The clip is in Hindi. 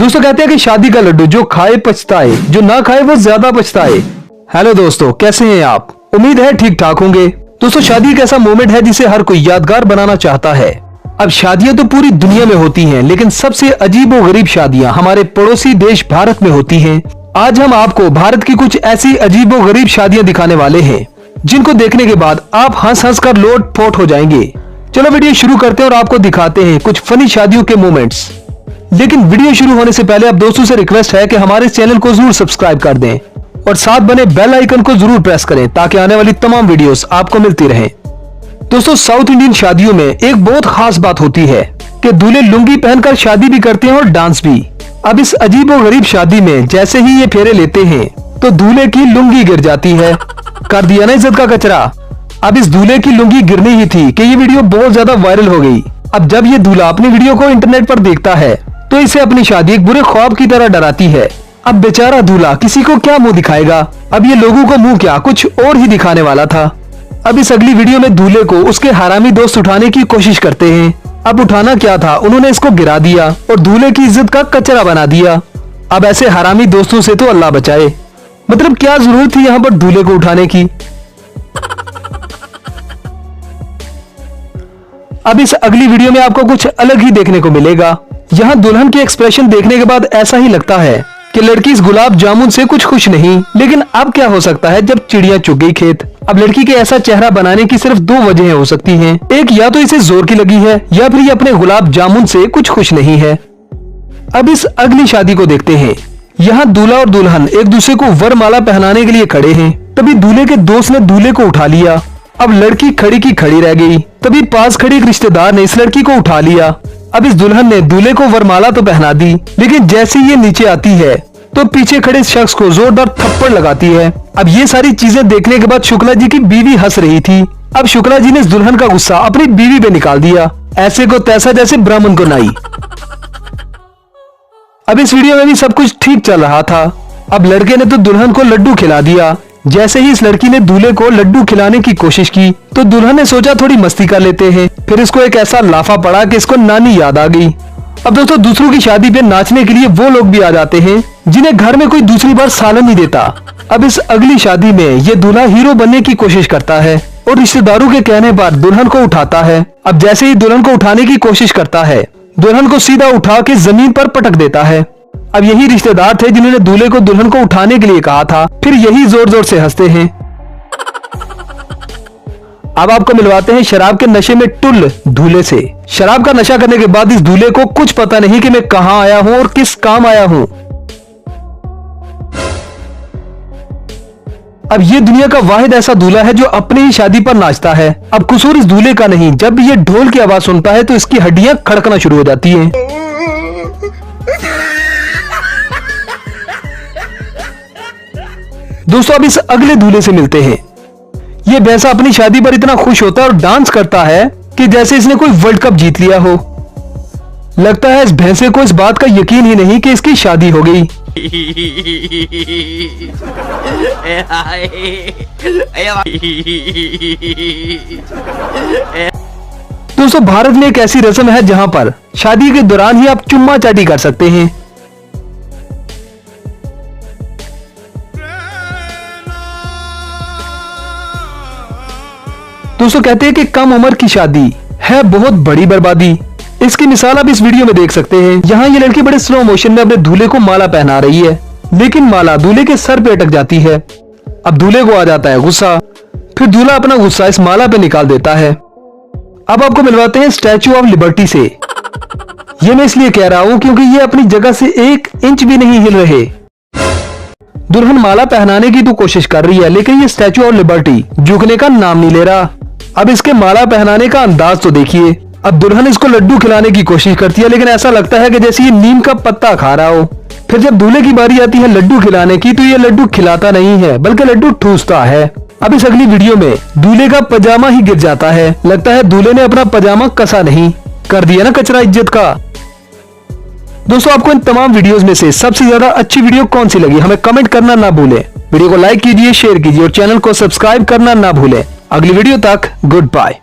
दोस्तों कहते हैं कि शादी का लड्डू जो खाए पछताए, जो ना खाए वो ज्यादा पछताए। हेलो दोस्तों, कैसे हैं आप? उम्मीद है ठीक ठाक होंगे। दोस्तों शादी एक ऐसा मोमेंट है जिसे हर कोई यादगार बनाना चाहता है। अब शादियां तो पूरी दुनिया में होती हैं, लेकिन सबसे अजीब और गरीब शादियां हमारे पड़ोसी देश भारत में होती हैं। आज हम आपको भारत की कुछ ऐसी अजीब और गरीब शादियां दिखाने वाले हैं जिनको देखने के बाद आप हंस हंस कर लोट पोट हो जाएंगे। चलो वीडियो शुरू करते हैं और आपको दिखाते हैं कुछ फनी शादियों के मोमेंट्स। लेकिन वीडियो शुरू होने से पहले आप दोस्तों से रिक्वेस्ट है कि हमारे चैनल को जरूर सब्सक्राइब कर दें और साथ बने बेल आइकन को जरूर प्रेस करें ताकि आने वाली तमाम वीडियोस आपको मिलती रहें। दोस्तों साउथ इंडियन शादियों में एक बहुत खास बात होती है कि दूल्हे लुंगी पहनकर शादी भी करते हैं और डांस भी। अब इस अजीब और गरीब शादी में जैसे ही ये फेरे लेते हैं तो दूल्हे की लुंगी गिर जाती है। कर दिया ना इज्जत का कचरा। अब इस दूल्हे की लुंगी गिरनी ही थी कि ये वीडियो बहुत ज्यादा वायरल हो गई। अब जब ये दूल्हा अपनी वीडियो को इंटरनेट पर देखता है तो इसे अपनी शादी एक बुरे ख्वाब की तरह डराती है। अब बेचारा दूल्हा किसी को क्या मुंह दिखाएगा। अब ये लोगों को मुंह क्या कुछ और ही दिखाने वाला था। अब इस अगली वीडियो में दूल्हे को उसके हरामी दोस्त उठाने की कोशिश करते हैं। अब उठाना क्या था, उन्होंने इसको गिरा दिया और दूल्हे की इज्जत का कचरा बना दिया। अब ऐसे हरामी दोस्तों से तो अल्लाह बचाए। मतलब क्या जरूरत थी यहाँ पर दूल्हे को उठाने की। अब इस अगली वीडियो में आपको कुछ अलग ही देखने को मिलेगा। यहाँ दुल्हन के एक्सप्रेशन देखने के बाद ऐसा ही लगता है कि लड़की इस गुलाब जामुन से कुछ खुश नहीं। लेकिन अब क्या हो सकता है जब चिड़िया चुग गई खेत। अब लड़की के ऐसा चेहरा बनाने की सिर्फ दो वजहें हो सकती हैं। एक, या तो इसे जोर की लगी है या फिर ये अपने गुलाब जामुन से कुछ खुश नहीं है। अब इस अगली शादी को देखते हैं। यहाँ दूल्हा और दुल्हन एक दूसरे को वरमाला पहनाने के लिए खड़े हैं। तभी दूल्हे के दोस्त ने दूल्हे को उठा लिया। अब लड़की खड़ी की खड़ी रह गई। तभी पास खड़ी एक रिश्तेदार ने इस लड़की को उठा लिया। अब इस दुल्हन ने दूल्हे को वरमाला तो पहना दी, लेकिन जैसे ये नीचे आती है तो पीछे खड़े शख्स को जोरदार थप्पड़ लगाती है। अब ये सारी चीजें देखने के बाद शुक्ला जी की बीवी हंस रही थी। अब शुक्ला जी ने इस दुल्हन का गुस्सा अपनी बीवी पे निकाल दिया। ऐसे को तैसा जैसे ब्राह्मण को नाई। अब इस वीडियो में भी सब कुछ ठीक चल रहा था। अब लड़के ने तो दुल्हन को लड्डू खिला दिया। जैसे ही इस लड़की ने दूल्हे को लड्डू खिलाने की कोशिश की तो दुल्हन ने सोचा थोड़ी मस्ती कर लेते हैं। फिर इसको एक ऐसा लाफा पड़ा कि इसको नानी याद आ गई। अब दोस्तों दूसरों की शादी पे नाचने के लिए वो लोग भी आ जाते हैं जिन्हें घर में कोई दूसरी बार सालन नहीं देता। अब इस अगली शादी में ये दूल्हा हीरो बनने की कोशिश करता है और रिश्तेदारों के कहने पर दुल्हन को उठाता है। अब जैसे ही दुल्हन को उठाने की कोशिश करता है, दुल्हन को सीधा उठा के जमीन पर पटक देता है। अब यही रिश्तेदार थे जिन्होंने दूल्हे को दुल्हन को उठाने के लिए कहा था। फिर यही जोर जोर से हंसते हैं। अब आपको मिलवाते हैं शराब के नशे में टुल दूल्हे से। शराब का नशा करने के बाद इस दूल्हे को कुछ पता नहीं कि मैं कहां आया हूं और किस काम आया हूं। अब ये दुनिया का वाहिद ऐसा दूल्हा है जो अपनी ही शादी पर नाचता है। अब कसूर इस दूल्हे का नहीं, जब ये ढोल की आवाज सुनता है तो इसकी हड्डियां खड़कना शुरू हो जाती हैं। दोस्तों अब इस अगले दूल्हे से मिलते हैं। ये भैंसा अपनी शादी पर इतना खुश होता है और डांस करता है कि जैसे इसने कोई वर्ल्ड कप जीत लिया हो। लगता है इस भैंसे को इस बात का यकीन ही नहीं कि इसकी शादी हो गई। दोस्तों भारत में एक ऐसी रस्म है जहां पर शादी के दौरान ही आप चुम्मा चाटी कर सकते हैं। दोस्तों कहते हैं कि कम उम्र की शादी है बहुत बड़ी बर्बादी। इसकी मिसाल आप इस वीडियो में देख सकते हैं। यहाँ ये लड़की बड़े स्लो मोशन में अपने दूल्हे को माला पहना रही है, लेकिन माला दूल्हे के सर पे अटक जाती है। अब दूल्हे को आ जाता है गुस्सा। फिर दूल्हा अपना गुस्सा इस माला पे निकाल देता है। अब आपको मिलवाते हैं स्टैचू ऑफ लिबर्टी से। ये मैं इसलिए कह रहा हूँ क्योंकि ये अपनी जगह से 1 इंच भी नहीं हिल रहे। दुल्हन माला पहनाने की तो कोशिश कर रही है, लेकिन ये स्टैचू ऑफ लिबर्टी झुकने का नाम नहीं ले रहा। अब इसके माला पहनाने का अंदाज तो देखिए। अब दुल्हन इसको लड्डू खिलाने की कोशिश करती है, लेकिन ऐसा लगता है कि जैसे ये नीम का पत्ता खा रहा हो। फिर जब दूल्हे की बारी आती है लड्डू खिलाने की तो ये लड्डू खिलाता नहीं है बल्कि लड्डू ठूसता है। अब इस अगली वीडियो में दूल्हे का पजामा ही गिर जाता है। लगता है दूल्हे ने अपना पजामा कसा नहीं। कर दिया ना कचरा इज्जत का। दोस्तों आपको इन तमाम वीडियोस में से सबसे ज्यादा अच्छी वीडियो कौन सी लगी हमें कमेंट करना ना भूलें। वीडियो को लाइक कीजिए, शेयर कीजिए और चैनल को सब्सक्राइब करना ना भूलें। अगली वीडियो तक गुड बाय।